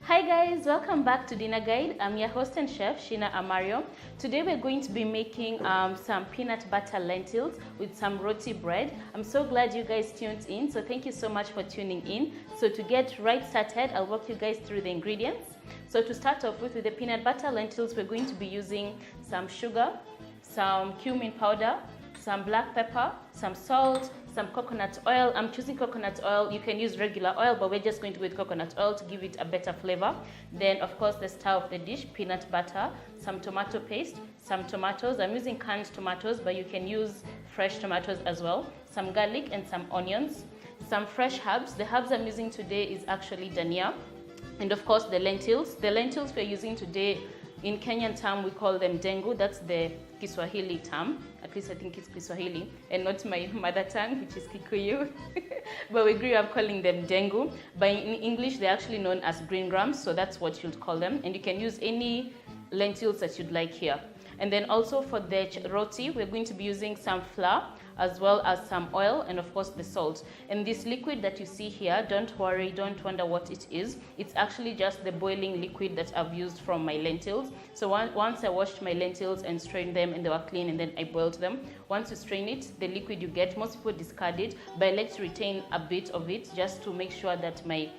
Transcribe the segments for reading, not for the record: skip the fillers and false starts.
Hi guys, welcome back to Dinner Guide. I'm your host and chef, Sheena Amario. Today we're going to be making some peanut butter lentils with some roti bread. I'm so glad you guys tuned in, so thank you so much for tuning in. So to get right started, I'll walk you guys through the ingredients. So to start off with the peanut butter lentils, we're going to be using some sugar, some cumin powder, some black pepper, some salt, some coconut oil. I'm choosing coconut oil. You can use regular oil, but we're just going to go with coconut oil to give it a better flavor. Then, of course, the star of the dish, peanut butter, some tomato paste, some tomatoes. I'm using canned tomatoes, but you can use fresh tomatoes as well. Some garlic and some onions, some fresh herbs. The herbs I'm using today is actually dhania. And of course, the lentils. The lentils we're using today, in Kenyan term, we call them dengu. That's the Kiswahili term. At least I think it's Kiswahili and not my mother tongue, which is Kikuyu. But we grew up calling them dengu. But in English, they're actually known as green grams. So that's what you'd call them. And you can use any lentils that you'd like here. And then also for the roti, we're going to be using some flour as well as some oil and of course the salt. And this liquid that you see here, don't worry, don't wonder what it is. It's actually just the boiling liquid that I've used from my lentils. So once I washed my lentils and strained them and they were clean and then I boiled them, once you strain it, the liquid you get, most people discard it, but I like to retain a bit of it just to make sure that my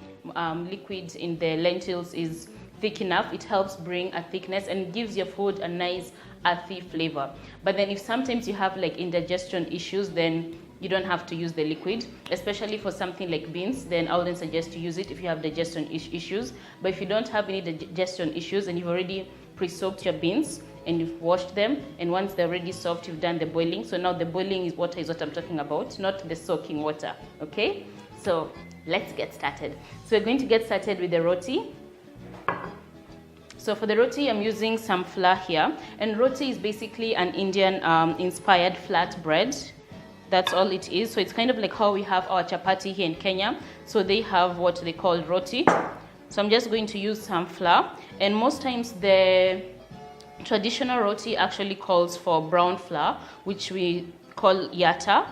liquid in the lentils is thick enough. It helps bring a thickness and gives your food a nice earthy flavor. But then if sometimes you have like indigestion issues, then you don't have to use the liquid, especially for something like beans. Then I wouldn't suggest to use it if you have digestion issues. But if you don't have any digestion issues and you've already pre-soaked your beans and you've washed them, and once they're already soft, you've done the boiling. So now the boiling water is what I'm talking about, not the soaking water. Okay, so let's get started. So we're going to get started with the roti. So for the roti, I'm using some flour here. And roti is basically an Indian inspired flat bread. That's all it is. So it's kind of like how we have our chapati here in Kenya. So they have what they call roti. So I'm just going to use some flour. And most times the traditional roti actually calls for brown flour, which we call yatta.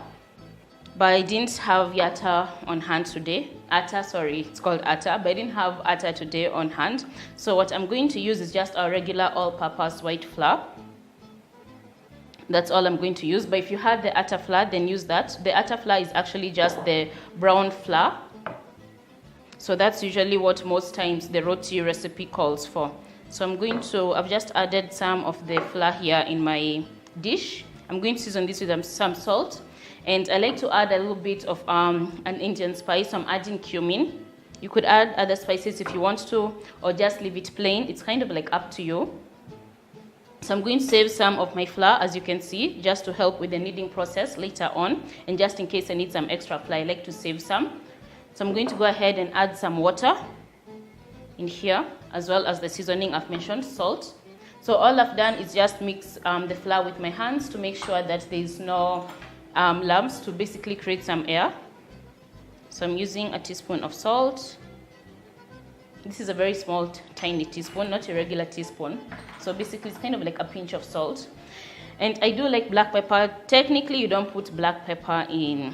But I didn't have yatta on hand today. It's called atta, but I didn't have atta today on hand. So what I'm going to use is just our regular all-purpose white flour. That's all I'm going to use. But if you had the atta flour, then use that. The atta flour is actually just the brown flour. So that's usually what most times the roti recipe calls for. So I've just added some of the flour here in my dish. I'm going to season this with some salt. And I like to add a little bit of an Indian spice. So I'm adding cumin. You could add other spices if you want to, or just leave it plain. It's kind of like up to you. So I'm going to save some of my flour, as you can see, just to help with the kneading process later on. And just in case I need some extra flour, I like to save some. So I'm going to go ahead and add some water in here, as well as the seasoning I've mentioned, salt. So all I've done is just mix the flour with my hands to make sure that there's no lumps, to basically create some air. So I'm using a teaspoon of salt. This is a very small, tiny teaspoon, not a regular teaspoon. So basically it's kind of like a pinch of salt. And I do like black pepper. Technically you don't put black pepper in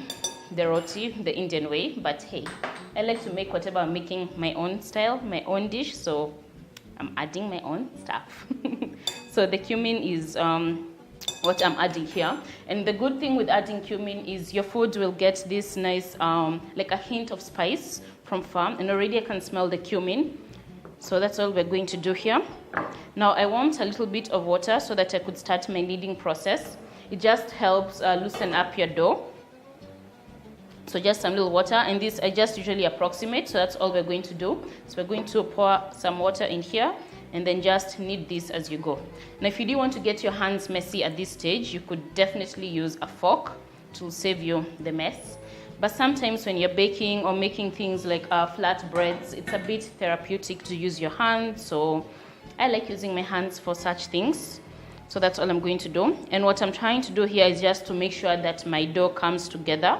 the roti, the Indian way, but hey, I like to make whatever I'm making my own style, my own dish, so I'm adding my own stuff. So the cumin is what I'm adding here. And the good thing with adding cumin is your food will get this nice, like a hint of spice from farm. And already I can smell the cumin. So that's all we're going to do here. Now I want a little bit of water so that I could start my kneading process. It just helps loosen up your dough. So just some little water, and this I just usually approximate. So that's all we're going to do. So we're going to pour some water in here, and then just knead this as you go. Now if you do want to get your hands messy at this stage, you could definitely use a fork to save you the mess. But sometimes when you're baking or making things like flat breads, it's a bit therapeutic to use your hands. So I like using my hands for such things. So that's all I'm going to do. And what I'm trying to do here is just to make sure that my dough comes together.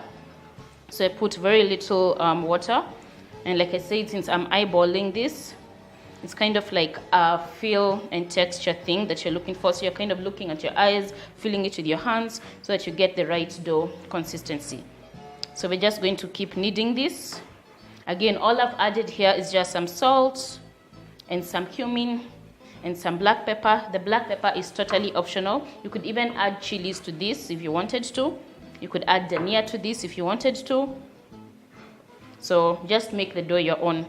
So I put very little water. And like I said, since I'm eyeballing this, it's kind of like a feel and texture thing that you're looking for. So you're kind of looking at your eyes, feeling it with your hands so that you get the right dough consistency. So we're just going to keep kneading this. Again, all I've added here is just some salt, and some cumin and some black pepper. The black pepper is totally optional. You could even add chilies to this if you wanted to. You could add dhania to this if you wanted to. So just make the dough your own.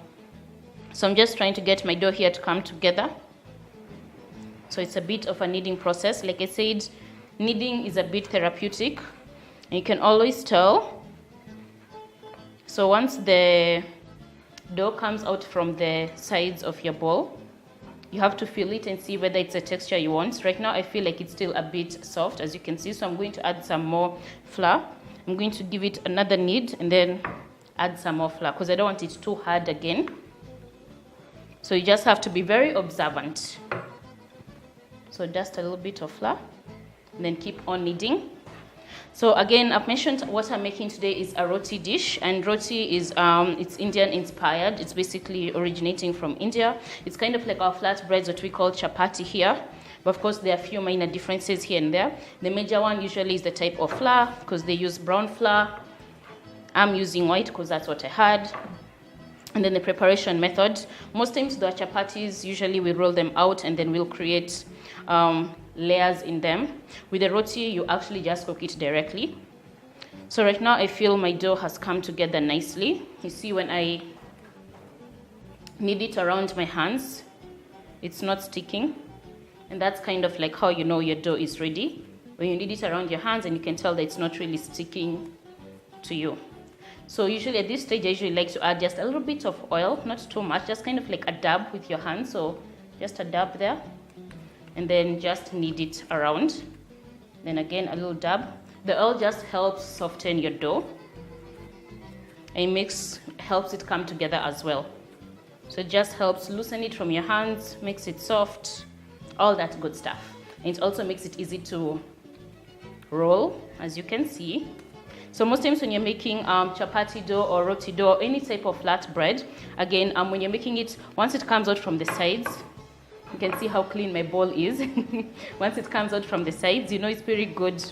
So I'm just trying to get my dough here to come together. So it's a bit of a kneading process. Like I said, kneading is a bit therapeutic, and you can always tell. So once the dough comes out from the sides of your bowl, you have to feel it and see whether it's a texture you want. Right now I feel like it's still a bit soft, as you can see, so I'm going to add some more flour. I'm going to give it another knead and then add some more flour because I don't want it too hard again. So you just have to be very observant. So just a little bit of flour and then keep on kneading. So again, I've mentioned what I'm making today is a roti dish, and roti is it's Indian inspired. It's basically originating from India. It's kind of like our flatbreads, what we call chapati here. But of course, there are a few minor differences here and there. The major one usually is the type of flour because they use brown flour. I'm using white because that's what I had. And then the preparation method. Most times the chapatis, usually we roll them out and then we'll create layers in them. With the roti, you actually just cook it directly. So right now I feel my dough has come together nicely. You see when I knead it around my hands, it's not sticking. And that's kind of like how you know your dough is ready. When you knead it around your hands and you can tell that it's not really sticking to you. So usually at this stage, I usually like to add just a little bit of oil, not too much, just kind of like a dab with your hand. So just a dab there. And then just knead it around. Then again, a little dab. The oil just helps soften your dough. And helps it come together as well. So it just helps loosen it from your hands, makes it soft, all that good stuff. And it also makes it easy to roll, as you can see. So most times when you're making chapati dough or roti dough, or any type of flat bread, again, when you're making it, once it comes out from the sides, you can see how clean my bowl is. Once it comes out from the sides, you know it's very good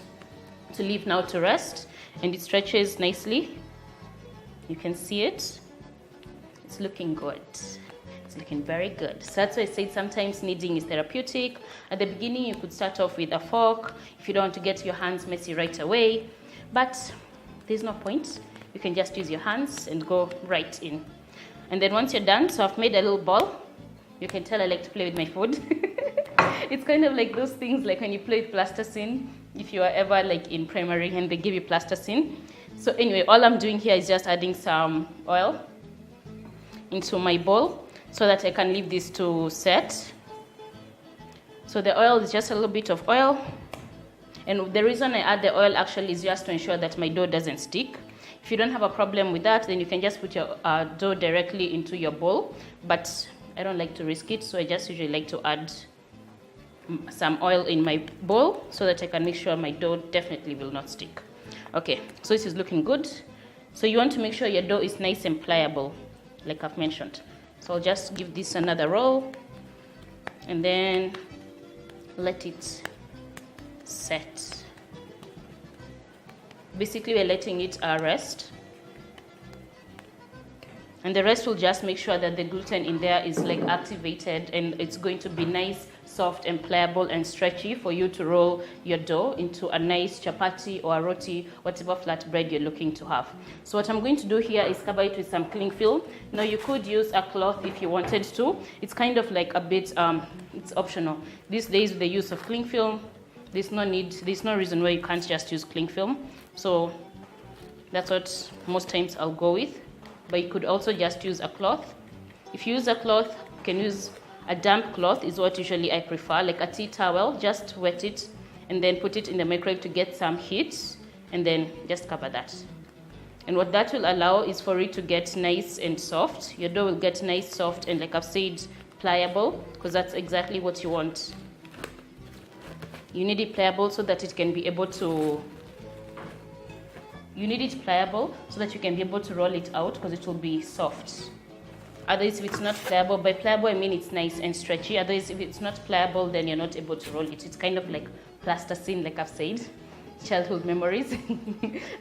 to leave now to rest, and it stretches nicely. You can see it. It's looking good. It's looking very good. So that's why I said sometimes kneading is therapeutic. At the beginning, you could start off with a fork if you don't want to get your hands messy right away. But there's no point. You can just use your hands and go right in. And then once you're done, so I've made a little ball. You can tell I like to play with my food. It's kind of like those things like when you play with plasticine, if you are ever like in primary and they give you plasticine. So anyway, all I'm doing here is just adding some oil into my bowl so that I can leave this to set. So the oil is just a little bit of oil. And the reason I add the oil actually is just to ensure that my dough doesn't stick. If you don't have a problem with that, then you can just put your dough directly into your bowl. But I don't like to risk it, so I just usually like to add some oil in my bowl so that I can make sure my dough definitely will not stick. Okay, so this is looking good. So you want to make sure your dough is nice and pliable, like I've mentioned. So I'll just give this another roll and then let it set. Basically, we're letting it rest. And the rest will just make sure that the gluten in there is like activated and it's going to be nice, soft and pliable and stretchy for you to roll your dough into a nice chapati or a roti, whatever flat bread you're looking to have. So what I'm going to do here is cover it with some cling film. Now you could use a cloth if you wanted to. It's kind of like a bit, it's optional. These days with the use of cling film, there's no reason why you can't just use cling film. So that's what most times I'll go with. But you could also just use a cloth. If you use a cloth, you can use a damp cloth is what usually I prefer, like a tea towel. Just wet it and then put it in the microwave to get some heat and then just cover that. And what that will allow is for it to get nice and soft. Your dough will get nice, soft, and like I've said, pliable, because that's exactly what you want. You need it pliable so that it can be able to You need it pliable so that you can be able to roll it out because it will be soft. Otherwise, if it's not pliable, by pliable I mean it's nice and stretchy. Otherwise, if it's not pliable, then you're not able to roll it. It's kind of like plasticine, like I've said, childhood memories.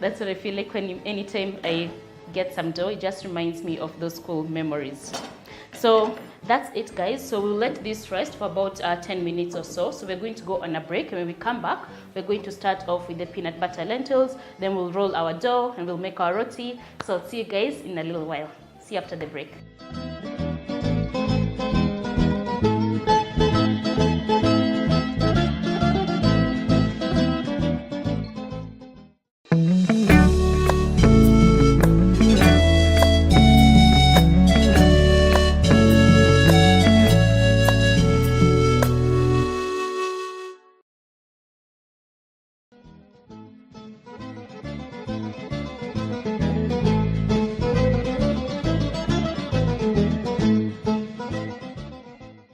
That's what I feel like anytime I get some dough, it just reminds me of those cool memories. So that's it, guys. So we'll let this rest for about 10 minutes or so. So we're going to go on a break, and when we come back, we're going to start off with the peanut butter lentils, then we'll roll our dough and we'll make our roti. So I'll see you guys in a little while. See you after the break.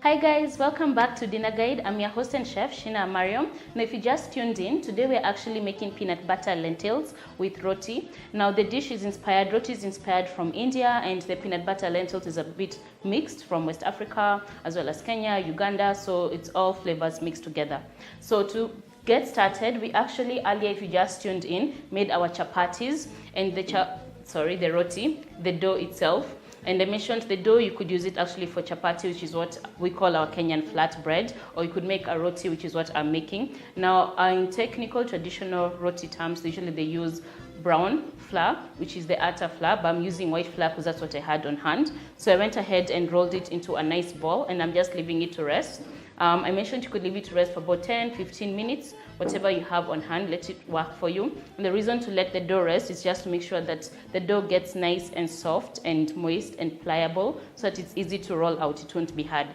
Hi guys, welcome back to Dinner Guide. I'm your host and chef, Shina Amariam. Now if you just tuned in, today we're actually making peanut butter lentils with roti. Now the dish is inspired, roti is inspired from India, and the peanut butter lentils is a bit mixed from West Africa, as well as Kenya, Uganda, so it's all flavors mixed together. So to get started, we actually earlier, if you just tuned in, made our chapatis and the roti, the dough itself. And I mentioned the dough, you could use it actually for chapati, which is what we call our Kenyan flat bread, or you could make a roti, which is what I'm making. Now, in technical, traditional roti terms, usually they use brown flour, which is the atta flour, but I'm using white flour because that's what I had on hand. So I went ahead and rolled it into a nice ball, and I'm just leaving it to rest. I mentioned you could leave it to rest for about 10-15 minutes, whatever you have on hand, let it work for you. And the reason to let the dough rest is just to make sure that the dough gets nice and soft and moist and pliable so that it's easy to roll out, it won't be hard.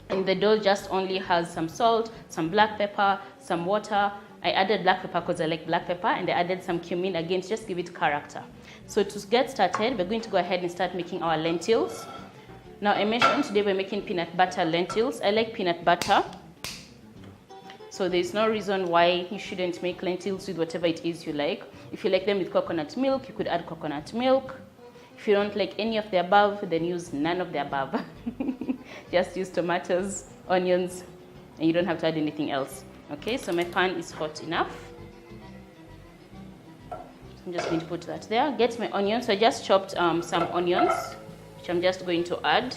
And the dough just only has some salt, some black pepper, some water. I added black pepper because I like black pepper, and I added some cumin again to just give it character. So to get started, we're going to go ahead and start making our lentils. Now I mentioned today we're making peanut butter lentils. I like peanut butter, so there's no reason why you shouldn't make lentils with whatever it is you like. If you like them with coconut milk, you could add coconut milk. If you don't like any of the above, then use none of the above. Just use tomatoes, onions, and you don't have to add anything else. Okay, so my pan is hot enough. I'm just going to put that there. Get my onions. So I just chopped some onions, which I'm just going to add.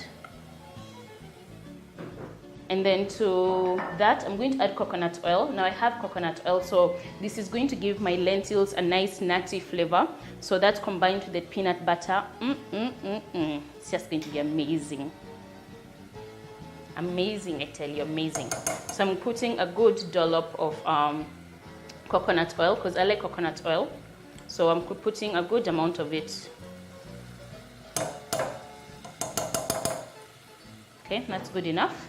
And then to that, I'm going to add coconut oil. Now I have coconut oil, so this is going to give my lentils a nice nutty flavor. So that combined with the peanut butter, it's just going to be amazing. Amazing, I tell you, amazing. So I'm putting a good dollop of coconut oil because I like coconut oil. So I'm putting a good amount of it. Okay, that's good enough.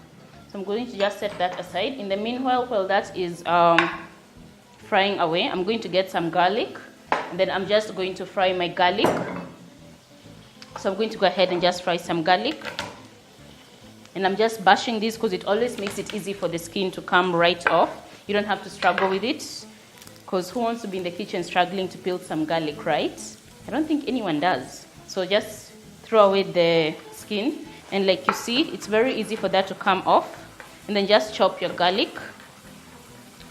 So I'm going to just set that aside. In the meanwhile, while that is frying away, I'm going to get some garlic. And then I'm just going to fry my garlic. So I'm going to go ahead and just fry some garlic. And I'm just bashing this because it always makes it easy for the skin to come right off. You don't have to struggle with it. Because who wants to be in the kitchen struggling to peel some garlic, right? I don't think anyone does. So just throw away the skin. And like you see, it's very easy for that to come off. And then just chop your garlic.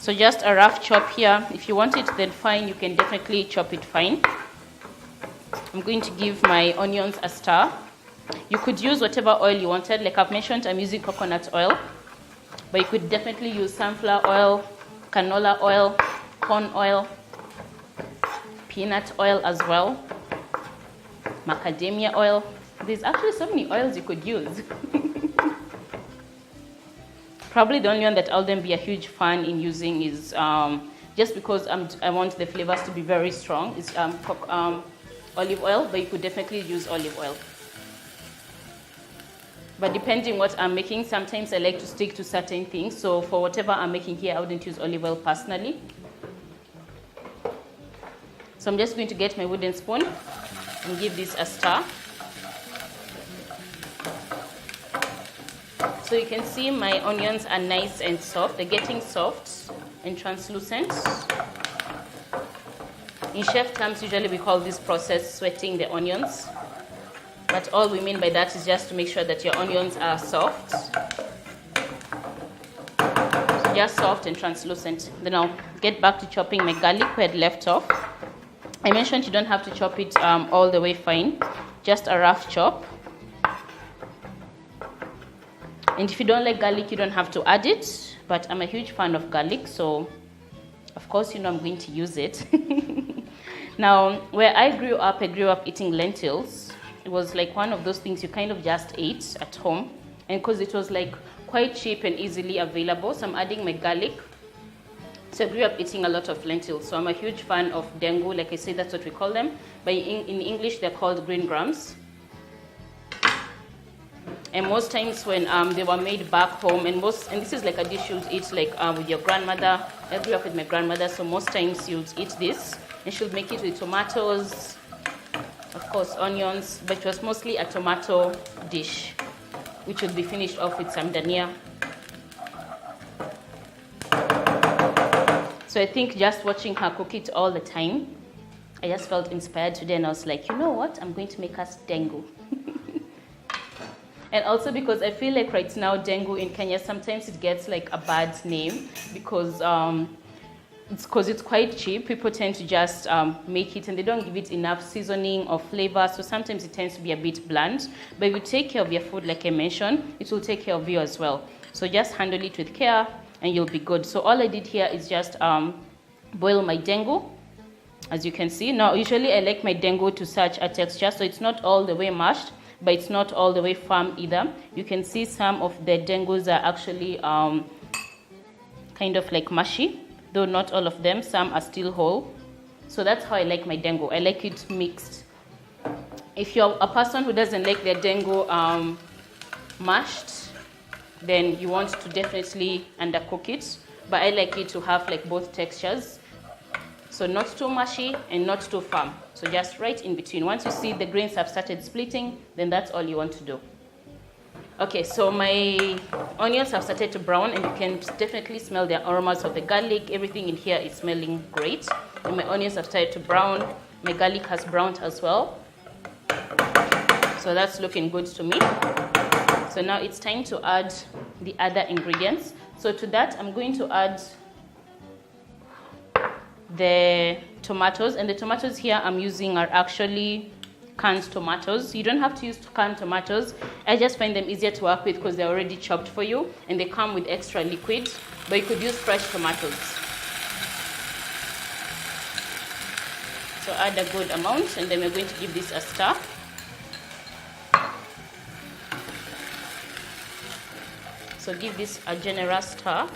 So just a rough chop here. If you want it, then fine. You can definitely chop it fine. I'm going to give my onions a stir. You could use whatever oil you wanted. Like I've mentioned, I'm using coconut oil. But you could definitely use sunflower oil, canola oil, corn oil, peanut oil as well, macadamia oil. There's actually so many oils you could use. Probably the only one that I wouldn't be a huge fan in using is, just because I want the flavors to be very strong, is olive oil, but you could definitely use olive oil. But depending what I'm making, sometimes I like to stick to certain things. So for whatever I'm making here, I wouldn't use olive oil personally. So I'm just going to get my wooden spoon and give this a stir. So you can see my onions are nice and soft. They're getting soft and translucent. In chef terms, usually we call this process sweating the onions. But all we mean by that is just to make sure that your onions are soft. So just soft and translucent. Then I'll get back to chopping my garlic where I'd left off. I mentioned you don't have to chop it all the way fine. Just a rough chop. And if you don't like garlic, you don't have to add it, but I'm a huge fan of garlic, so of course, you know, I'm going to use it. Now, where I grew up eating lentils. It was like one of those things you kind of just ate at home, and because it was like quite cheap and easily available, so I'm adding my garlic. So I grew up eating a lot of lentils, so I'm a huge fan of dengu. Like I said, that's what we call them, but in English they're called green grams. And most times when they were made back home, and this is like a dish you'd eat like with your grandmother. I grew up with my grandmother, so most times you'd eat this, and she'll make it with tomatoes, of course onions, but it was mostly a tomato dish, which would be finished off with some dania. So I think just watching her cook it all the time, I just felt inspired today, and I was like, you know what, I'm going to make us dengu. And also because I feel like right now dengu in Kenya, sometimes it gets like a bad name because it's quite cheap. People tend to just make it and they don't give it enough seasoning or flavor, so sometimes it tends to be a bit bland. But if you take care of your food, like I mentioned, it will take care of you as well. So just handle it with care and you'll be good. So all I did here is just boil my dengu, as you can see. Now usually I like my dengu to such a texture, so it's not all the way mashed, but it's not all the way firm either. You can see some of the dengus are actually kind of like mushy, though not all of them. Some are still whole. So that's how I like my dengu. I like it mixed. If you're a person who doesn't like their dengu mashed, then you want to definitely undercook it. But I like it to have like both textures. So not too mushy and not too firm. So just right in between. Once you see the grains have started splitting, then that's all you want to do. Okay, so my onions have started to brown, and you can definitely smell the aromas of the garlic. Everything in here is smelling great. And my onions have started to brown. My garlic has browned as well. So that's looking good to me. So now it's time to add the other ingredients. So to that, I'm going to add the tomatoes, and the tomatoes here I'm using are actually canned tomatoes. You don't have to use canned tomatoes. I just find them easier to work with because they're already chopped for you and they come with extra liquid, but you could use fresh tomatoes. So add a good amount, and then we're going to give this a stir. So give this a generous stir.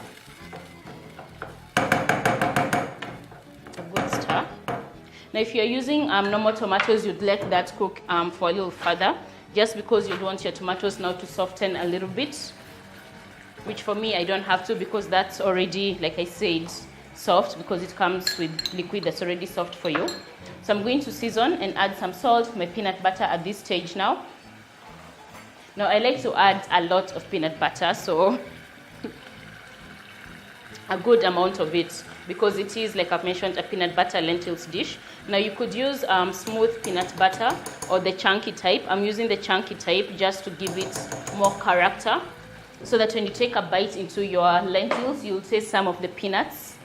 Now, if you're using normal tomatoes, you'd let that cook for a little further, just because you'd want your tomatoes now to soften a little bit, which for me, I don't have to because that's already, like I said, soft because it comes with liquid that's already soft for you. So I'm going to season and add some salt, my peanut butter at this stage now. Now, I like to add a lot of peanut butter, so a good amount of it, because it is, like I've mentioned, a peanut butter lentils dish. Now you could use smooth peanut butter or the chunky type. I'm using the chunky type just to give it more character, so that when you take a bite into your lentils, you'll taste some of the peanuts.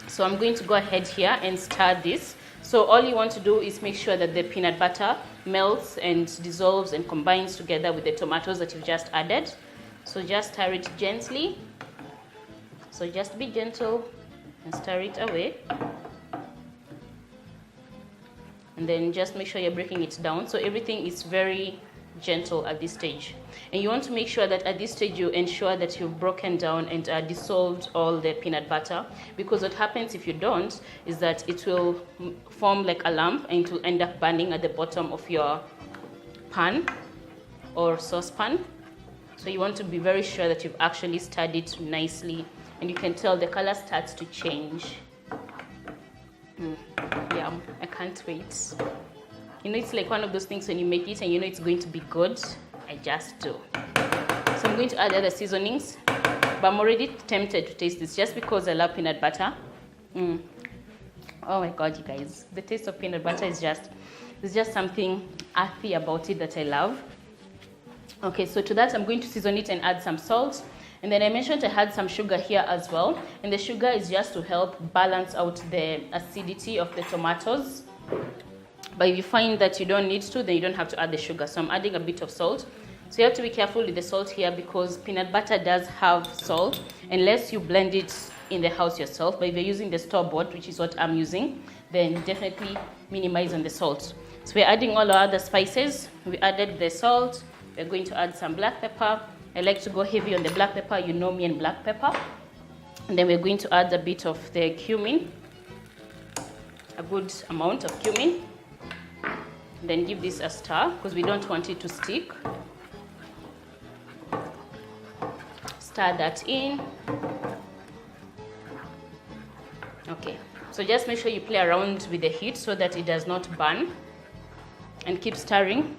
So I'm going to go ahead here and stir this. So all you want to do is make sure that the peanut butter melts and dissolves and combines together with the tomatoes that you've just added. So just stir it gently. So just be gentle and stir it away. And then just make sure you're breaking it down. So everything is very gentle at this stage. And you want to make sure that at this stage you ensure that you've broken down and dissolved all the peanut butter. Because what happens if you don't is that it will form like a lump and it will end up burning at the bottom of your pan or saucepan. So you want to be very sure that you've actually stirred it nicely. And you can tell the color starts to change. Yeah, I can't wait. You know, it's like one of those things when you make it and you know it's going to be good. I just do. So I'm going to add other seasonings, but I'm already tempted to taste this just because I love peanut butter. Oh my God, you guys. The taste of peanut butter is there's just something earthy about it that I love. Okay, so to that I'm going to season it and add some salt. And then I mentioned I had some sugar here as well. And the sugar is just to help balance out the acidity of the tomatoes. But if you find that you don't need to, then you don't have to add the sugar. So I'm adding a bit of salt So you have to be careful with the salt here because peanut butter does have salt unless you blend it in the house yourself. But if you're using the store-bought, which is what I'm using, then definitely minimize on the salt. So we're adding all our other spices. We added the salt. We're going to add some black pepper. I like to go heavy on the black pepper. You know me and black pepper. And then we're going to add a bit of the cumin, a good amount of cumin. And then give this a stir because we don't want it to stick. Stir that in. Okay, so just make sure you play around with the heat so that it does not burn, and keep stirring.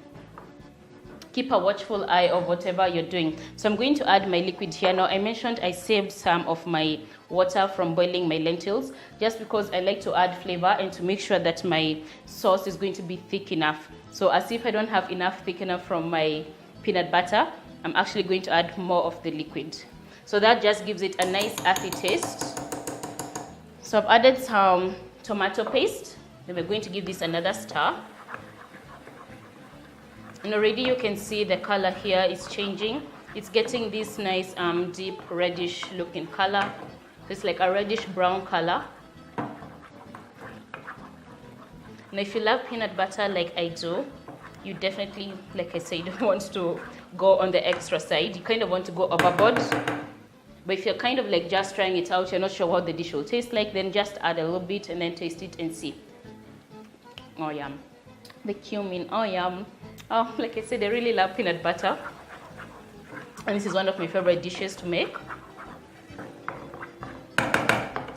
Keep a watchful eye of whatever you're doing. So I'm going to add my liquid here. Now I mentioned I saved some of my water from boiling my lentils just because I like to add flavor and to make sure that my sauce is going to be thick enough. So as if I don't have enough thick enough from my peanut butter, I'm actually going to add more of the liquid. So that just gives it a nice earthy taste. So I've added some tomato paste. Then we're going to give this another stir. And already you can see the color here is changing. It's getting this nice deep reddish looking color. It's like a reddish brown color. Now if you love peanut butter like I do, you definitely, like I said, want to go on the extra side. You kind of want to go overboard. But if you're kind of like just trying it out, you're not sure what the dish will taste like, then just add a little bit and then taste it and see. Oh, yum. The cumin, oh, yum. Oh, like I said, I really love peanut butter. And this is one of my favorite dishes to make.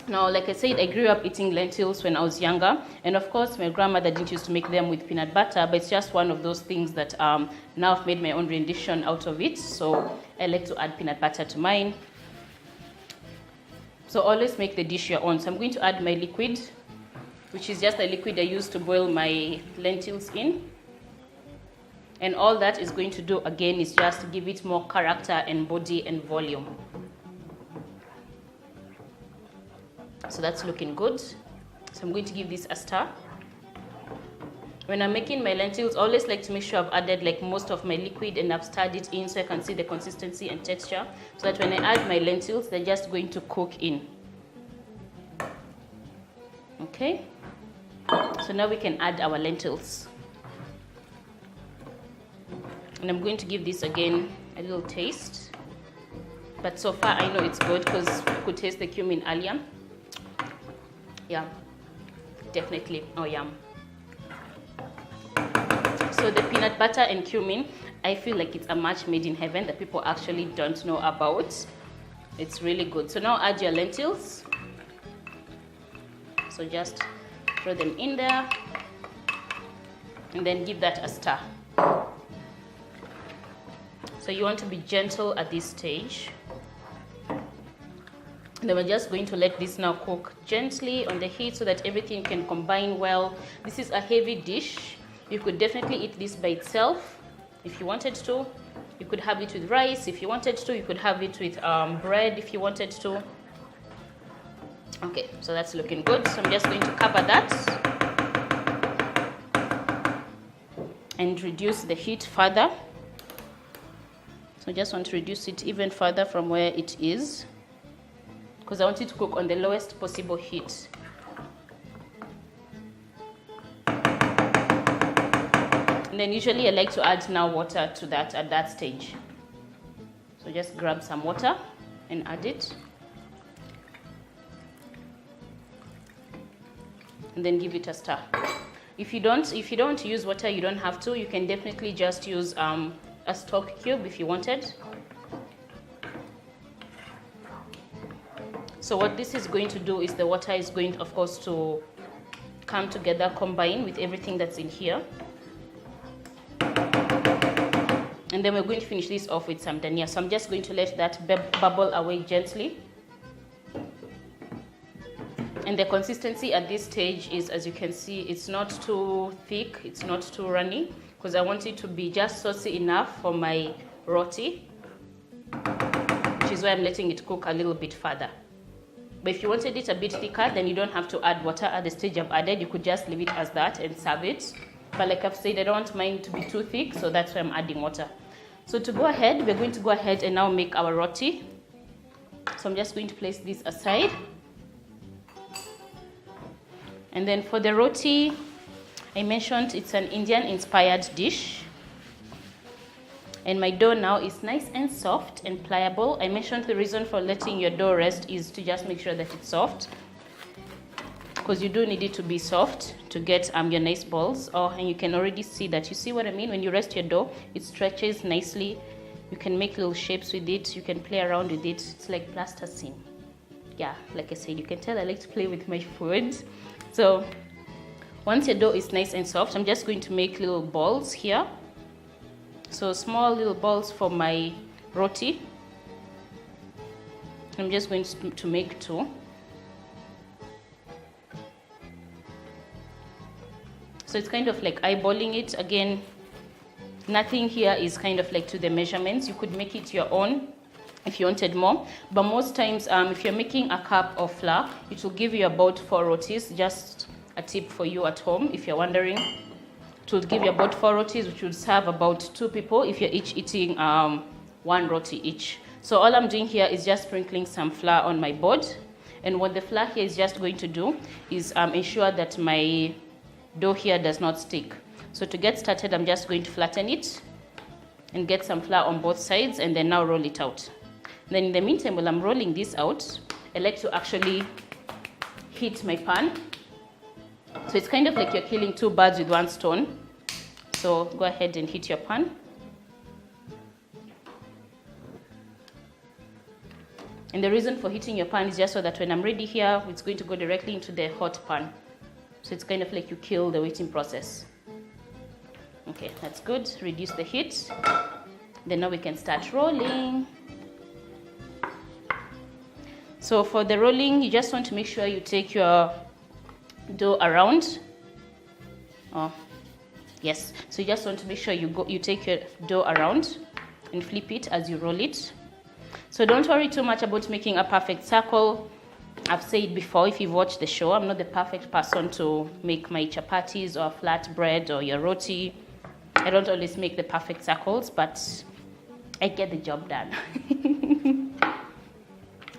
Now, like I said, I grew up eating lentils when I was younger. And of course, my grandmother didn't used to make them with peanut butter, but it's just one of those things that now I've made my own rendition out of it. So I like to add peanut butter to mine. So always make the dish your own. So I'm going to add my liquid, which is just a liquid I use to boil my lentils in. And all that is going to do again is just give it more character and body and volume. So that's looking good. So I'm going to give this a stir. When I'm making my lentils, I always like to make sure I've added like most of my liquid and I've stirred it in so I can see the consistency and texture, so that when I add my lentils, they're just going to cook in. Okay, so now we can add our lentils. And I'm going to give this again a little taste. But so far I know it's good because I could taste the cumin earlier. Yeah, definitely. Oh, yum. So the peanut butter and cumin, I feel like it's a match made in heaven that people actually don't know about. It's really good. So now add your lentils. So just throw them in there and then give that a stir. So you want to be gentle at this stage. And then we're just going to let this now cook gently on the heat so that everything can combine well. This is a heavy dish. You could definitely eat this by itself if you wanted to. You could have it with rice if you wanted to. You could have it with bread if you wanted to. Okay, so that's looking good. So I'm just going to cover that and reduce the heat further. So I just want to reduce it even further from where it is, because I want it to cook on the lowest possible heat. And then usually I like to add now water to that at that stage. So just grab some water and add it. And then give it a stir. If you don't use water, you don't have to. You can definitely just use a stock cube if you wanted. So what this is going to do is the water is going, of course, to come together, combine with everything that's in here. And then we're going to finish this off with some dhania. So I'm just going to let that bubble away gently. And the consistency at this stage is, as you can see, it's not too thick, it's not too runny, because I want it to be just saucy enough for my roti, which is why I'm letting it cook a little bit further. But if you wanted it a bit thicker, then you don't have to add water at the stage I've added. You could just leave it as that and serve it. But like I've said, I don't want mine to be too thick, so that's why I'm adding water. So to go ahead, we're going to go ahead and now make our roti. So I'm just going to place this aside. And then for the roti, I mentioned it's an Indian inspired dish. And my dough now is nice and soft and pliable. I mentioned the reason for letting your dough rest is to just make sure that it's soft, because you do need it to be soft to get your nice balls. Oh, and you can already see that. You see what I mean? When you rest your dough, it stretches nicely. You can make little shapes with it. You can play around with it. It's like plasticine. Yeah, like I said, you can tell I like to play with my food. So once your dough is nice and soft, I'm just going to make little balls here. So small little balls for my roti. I'm just going to make 2. So it's kind of like eyeballing it. Again, nothing here is kind of like to the measurements. You could make it your own if you wanted more. But most times, if you're making a cup of flour, it will give you about 4 rotis. Just a tip for you at home if you're wondering. It will give you about 4 rotis, which would serve about 2 people if you're each eating 1 roti each. So all I'm doing here is just sprinkling some flour on my board. And what the flour here is just going to do is ensure that my dough here does not stick. So to get started, I'm just going to flatten it and get some flour on both sides, and then now roll it out. And then in the meantime, while I'm rolling this out, I like to actually heat my pan. So it's kind of like you're killing 2 birds with 1 stone. So go ahead and heat your pan. And the reason for heating your pan is just so that when I'm ready here, it's going to go directly into the hot pan. So it's kind of like you kill the waiting process. Okay, that's good. Reduce the heat. Then now we can start rolling. So for the rolling, you just want to make sure you take your dough around. Oh, yes. So you just want to make sure you take your dough around and flip it as you roll it. So don't worry too much about making a perfect circle. I've said before, if you've watched the show, I'm not the perfect person to make my chapatis or flat bread or your roti. I don't always make the perfect circles, but I get the job done.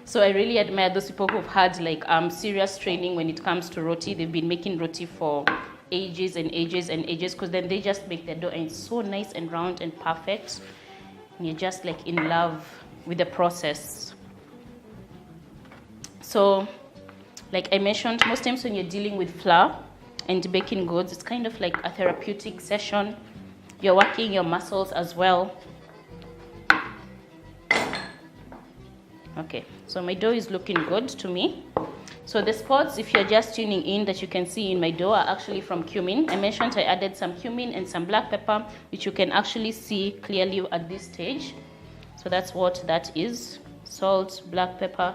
So I really admire those people who've had like serious training when it comes to roti. They've been making roti for ages and ages and ages, because then they just make the dough and it's so nice and round and perfect. And you're just like in love with the process. So like I mentioned, most times when you're dealing with flour and baking goods, it's kind of like a therapeutic session. You're working your muscles as well. Okay, so my dough is looking good to me. So the spots, if you're just tuning in, that you can see in my dough are actually from cumin. I mentioned I added some cumin and some black pepper, which you can actually see clearly at this stage. So that's what that is. Salt, black pepper,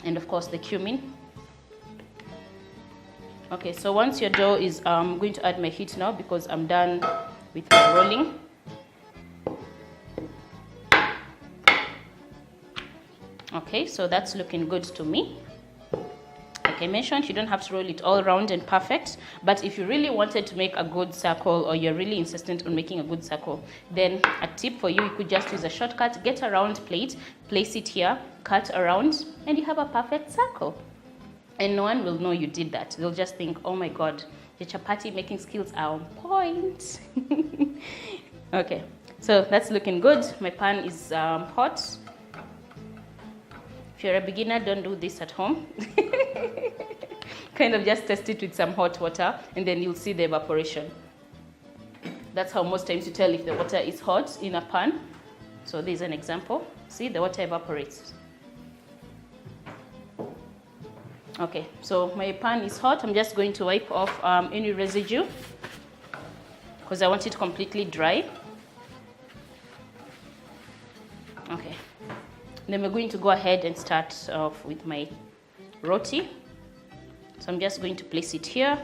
and of course the cumin. Okay, so once your dough is, I'm going to add my heat now because I'm done with my rolling. Okay, so that's looking good to me. Like I mentioned, you don't have to roll it all round and perfect, but if you really wanted to make a good circle, or you're really insistent on making a good circle, then a tip for you, you could just use a shortcut. Get a round plate, place it here, cut around, and you have a perfect circle. And no one will know you did that. They'll just think, oh my God, your chapati making skills are on point. Okay, so that's looking good. My pan is hot. If you're a beginner, don't do this at home. Kind of just test it with some hot water, and then you'll see the evaporation. That's how most times you tell if the water is hot in a pan. So there's an example. See, the water evaporates. Okay, so my pan is hot. I'm just going to wipe off any residue because I want it completely dry. Okay. Then we're going to go ahead and start off with my roti. So I'm just going to place it here.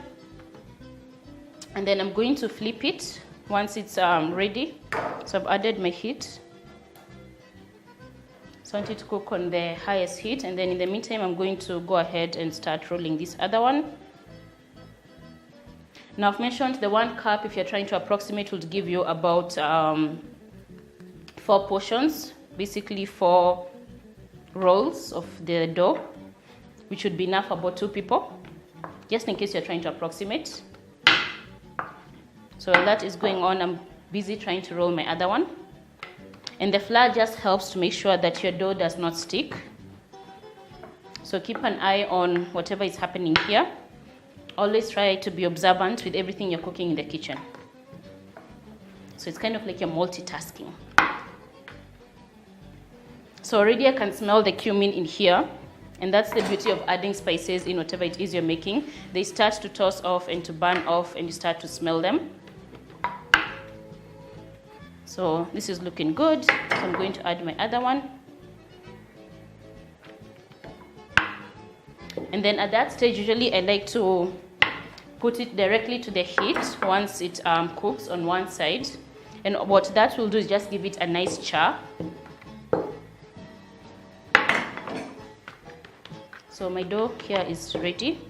And then I'm going to flip it once it's ready. So I've added my heat. So I want it to cook on the highest heat. And then in the meantime, I'm going to go ahead and start rolling this other one. Now I've mentioned the 1 cup, if you're trying to approximate, will give you about 4 portions, basically 4 rolls of the dough, which would be enough for about 2 people, just in case you're trying to approximate. So while that is going on, I'm busy trying to roll my other one. And the flour just helps to make sure that your dough does not stick. So keep an eye on whatever is happening here. Always try to be observant with everything you're cooking in the kitchen. So it's kind of like you're multitasking. So already I can smell the cumin in here. And that's the beauty of adding spices in whatever it is you're making. They start to toss off and to burn off, and you start to smell them. So this is looking good. So I'm going to add my other one. And then at that stage, usually I like to put it directly to the heat once it cooks on one side. And what that will do is just give it a nice char. So my dough here is ready.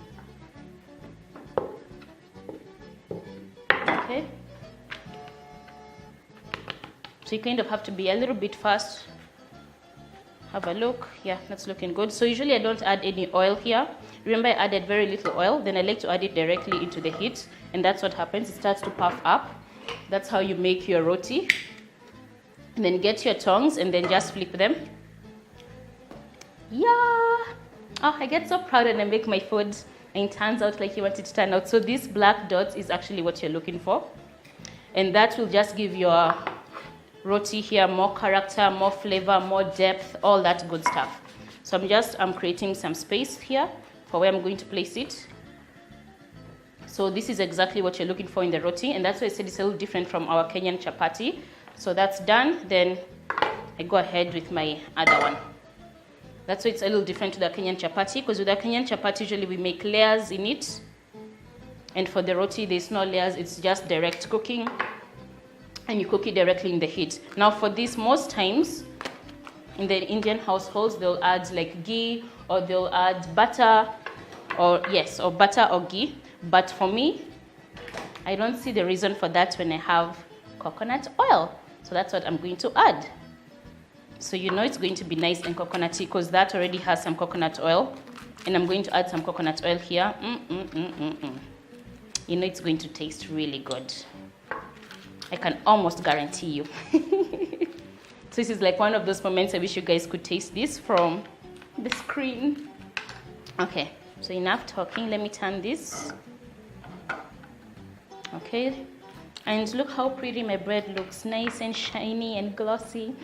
Okay. So you kind of have to be a little bit fast. Have a look. Yeah, that's looking good. So usually I don't add any oil here. Remember, I added very little oil. Then I like to add it directly into the heat. And that's what happens. It starts to puff up. That's how you make your roti. And then get your tongs and then just flip them. Yeah. Oh, I get so proud when I make my food and it turns out like you want it to turn out. So these black dots is actually what you're looking for. And that will just give your roti here more character, more flavor, more depth, all that good stuff. So I'm creating some space here for where I'm going to place it. So this is exactly what you're looking for in the roti, and that's why I said it's a little different from our Kenyan chapati. So that's done. Then I go ahead with my other one. That's why it's a little different to the Kenyan chapati, because with the Kenyan chapati usually we make layers in it, and for the roti there's no layers, it's just direct cooking. And you cook it directly in the heat. Now for this, most times in the Indian households, they'll add like ghee, or they'll add butter, or butter or ghee. But for me, I don't see the reason for that when I have coconut oil. So that's what I'm going to add. So you know it's going to be nice and coconutty because that already has some coconut oil. And I'm going to add some coconut oil here. You know it's going to taste really good. I can almost guarantee you. So this is like one of those moments I wish you guys could taste this from the screen. Okay, so enough talking. Let me turn this. Okay, and look how pretty my bread looks. Nice and shiny and glossy.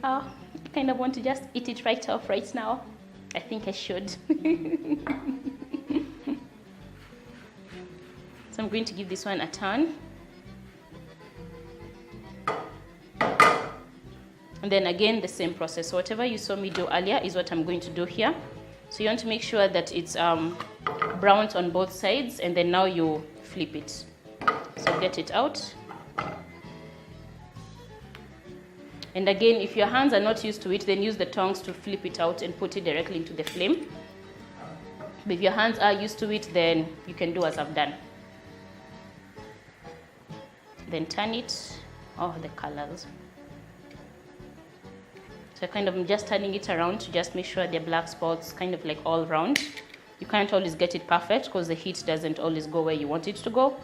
Oh, I kind of want to just eat it right off right now. I think I should. So I'm going to give this one a turn. And then again, the same process. So whatever you saw me do earlier is what I'm going to do here. So you want to make sure that it's browned on both sides, and then now you flip it. So get it out. And again, if your hands are not used to it, then use the tongs to flip it out and put it directly into the flame. But if your hands are used to it, then you can do as I've done. Then turn it. Oh, the colors. So kind of just turning it around to just make sure the black spots kind of like all round. You can't always get it perfect because the heat doesn't always go where you want it to go.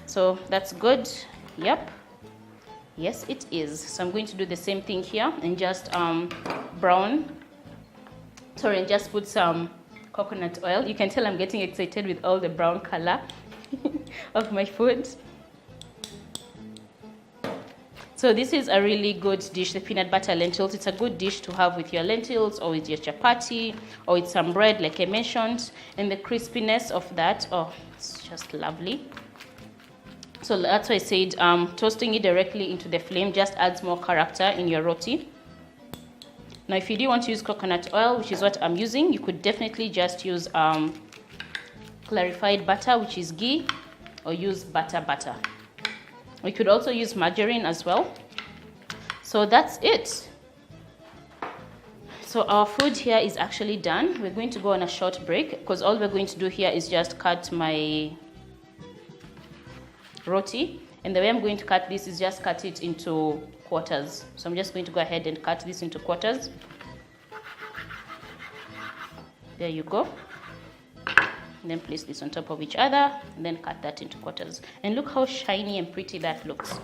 So that's good. Yep. Yes, it is. So I'm going to do the same thing here and just and just put some coconut oil. You can tell I'm getting excited with all the brown color of my food. So this is a really good dish, the peanut butter lentils. It's a good dish to have with your lentils or with your chapati or with some bread like I mentioned. And the crispiness of that, oh, it's just lovely. So that's why I said toasting it directly into the flame just adds more character in your roti. Now if you do want to use coconut oil, which is what I'm using, you could definitely just use clarified butter, which is ghee, or use butter. We could also use margarine as well. So that's it. So our food here is actually done. We're going to go on a short break because all we're going to do here is just cut my roti. And the way I'm going to cut this is just cut it into quarters. So I'm just going to go ahead and cut this into quarters. There you go. And then place this on top of each other and then cut that into quarters. And look how shiny and pretty that looks.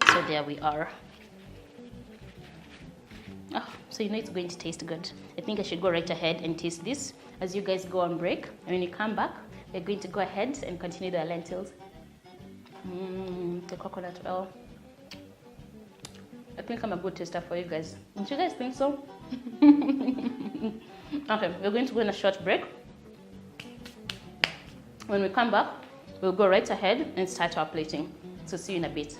So there we are. Oh, so you know it's going to taste good. I think I should go right ahead and taste this as you guys go on break. And when you come back, we're going to go ahead and continue the lentils. The coconut oil. I think I'm a good taster for you guys. Don't you guys think so? Okay, we're going to go on a short break. When we come back, we'll go right ahead and start our plating. So see you in a bit.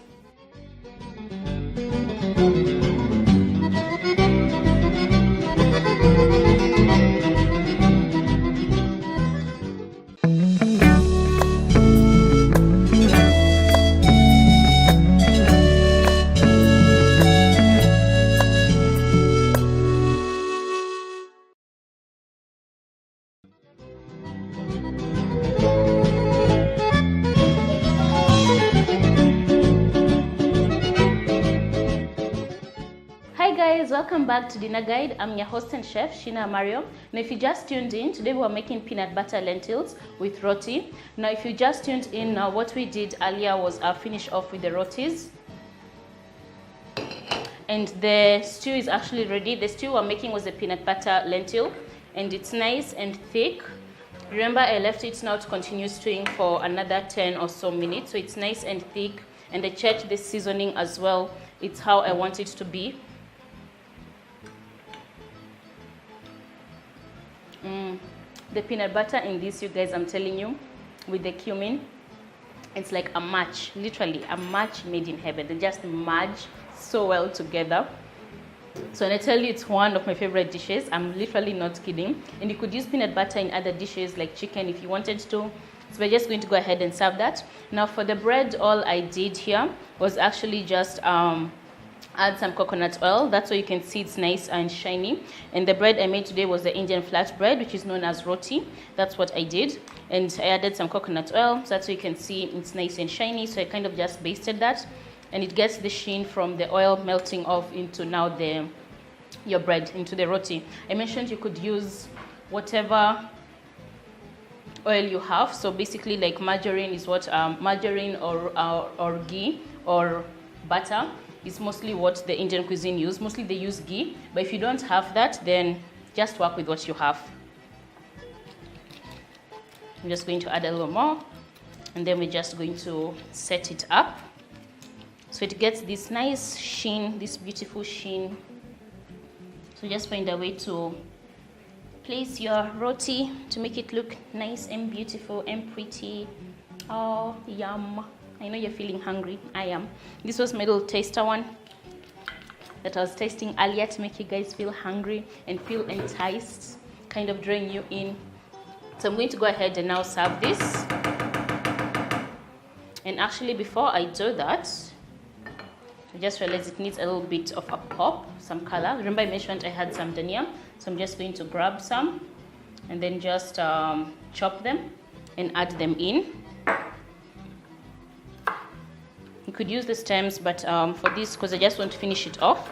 Welcome back to Dinner Guide. I'm your host and chef, Sheena Mario. Now if you just tuned in, today we're making peanut butter lentils with roti. Now if you just tuned in, what we did earlier was finish off with the rotis. And the stew is actually ready. The stew we're making was a peanut butter lentil and it's nice and thick. Remember I left it now to continue stewing for another 10 or so minutes. So it's nice and thick and I checked the seasoning as well. It's how I want it to be. The peanut butter in this, you guys, I'm telling you, with the cumin, it's like a match, literally a match made in heaven. They just merge so well together. So when I tell you it's one of my favorite dishes, I'm literally not kidding. And you could use peanut butter in other dishes like chicken if you wanted to. So we're just going to go ahead and serve that. Now for the bread, all I did here was actually just add some coconut oil. That's why you can see it's nice and shiny. And the bread I made today was the Indian flat bread, which is known as roti. That's what I did. And I added some coconut oil. So that's why you can see it's nice and shiny. So I kind of just basted that. And it gets the sheen from the oil melting off into now your bread, into the roti. I mentioned you could use whatever oil you have. So basically like margarine is what, margarine or ghee or butter is mostly what the Indian cuisine use. Mostly they use ghee, but if you don't have that, then just work with what you have. I'm just going to add a little more, and then we're just going to set it up. So it gets this nice sheen, this beautiful sheen. So just find a way to place your roti to make it look nice and beautiful and pretty. Oh, yum. I know you're feeling hungry. I am. This was my little taster one that I was tasting earlier to make you guys feel hungry and feel enticed, kind of drawing you in. So I'm going to go ahead and now serve this. And actually before I do that, I just realized it needs a little bit of a pop, some color. Remember I mentioned I had some dhania, so I'm just going to grab some and then just chop them and add them in. You could use the stems, but for this, because I just want to finish it off.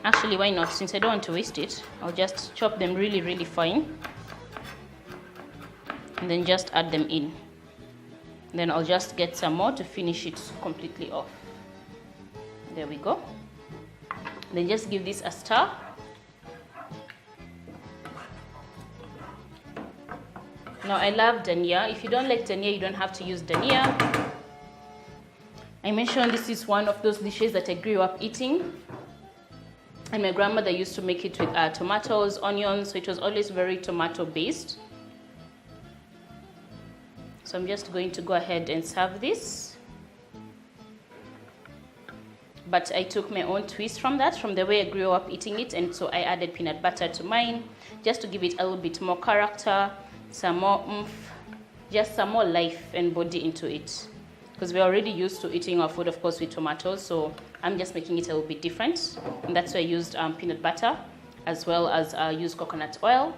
Actually, why not? Since I don't want to waste it, I'll just chop them really, really fine. And then just add them in. And then I'll just get some more to finish it completely off. There we go. And then just give this a stir. Now I love dhania. If you don't like dhania, you don't have to use dhania. I mentioned this is one of those dishes that I grew up eating. And my grandmother used to make it with tomatoes, onions, so it was always very tomato based. So I'm just going to go ahead and serve this. But I took my own twist from that, from the way I grew up eating it, and so I added peanut butter to mine, just to give it a little bit more character, some more oomph, just some more life and body into it. Because we're already used to eating our food, of course, with tomatoes, so I'm just making it a little bit different. And that's why I used peanut butter, as well as used coconut oil,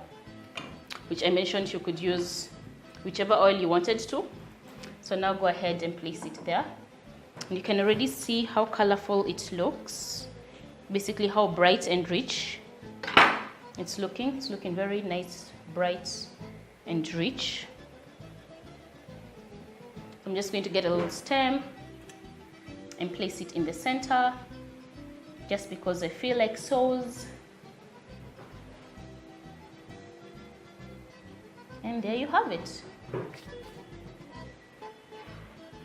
which I mentioned you could use whichever oil you wanted to. So now go ahead and place it there. And you can already see how colorful it looks. Basically how bright and rich it's looking. It's looking very nice, bright and rich. I'm just going to get a little stem and place it in the center, just because I feel like sauce. And there you have it.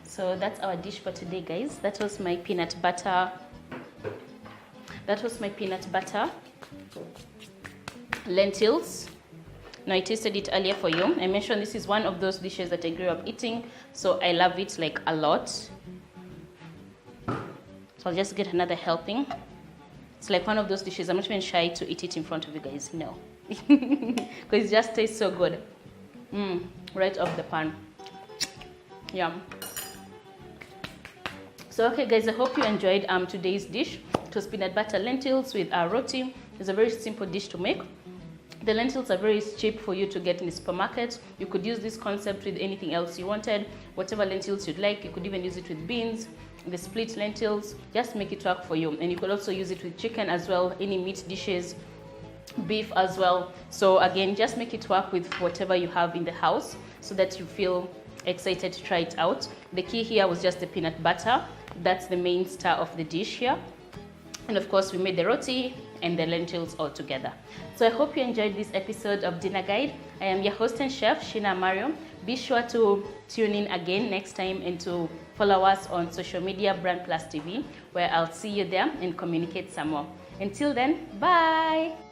So that's our dish for today, guys. That was my peanut butter. That was my peanut butter lentils. Now I tasted it earlier for you. I mentioned this is one of those dishes that I grew up eating, so I love it like a lot. So I'll just get another helping. It's like one of those dishes I'm not even shy to eat it in front of you guys. No, because it just tastes so good. Right off the pan. Yum. So okay guys, I hope you enjoyed today's dish. It was peanut butter lentils with roti. It's a very simple dish to make. The lentils are very cheap for you to get in the supermarket. You could use this concept with anything else you wanted, whatever lentils you'd like. You could even use it with beans, the split lentils. Just make it work for you. And you could also use it with chicken as well, any meat dishes, beef as well. So again, just make it work with whatever you have in the house so that you feel excited to try it out. The key here was just the peanut butter. That's the main star of the dish here. And of course, we made the roti and the lentils all together. So I hope you enjoyed this episode of Dinner Guide. I am your host and chef, Sheena Amario. Be sure to tune in again next time and to follow us on social media, Brand Plus TV, where I'll see you there and communicate some more. Until then, bye!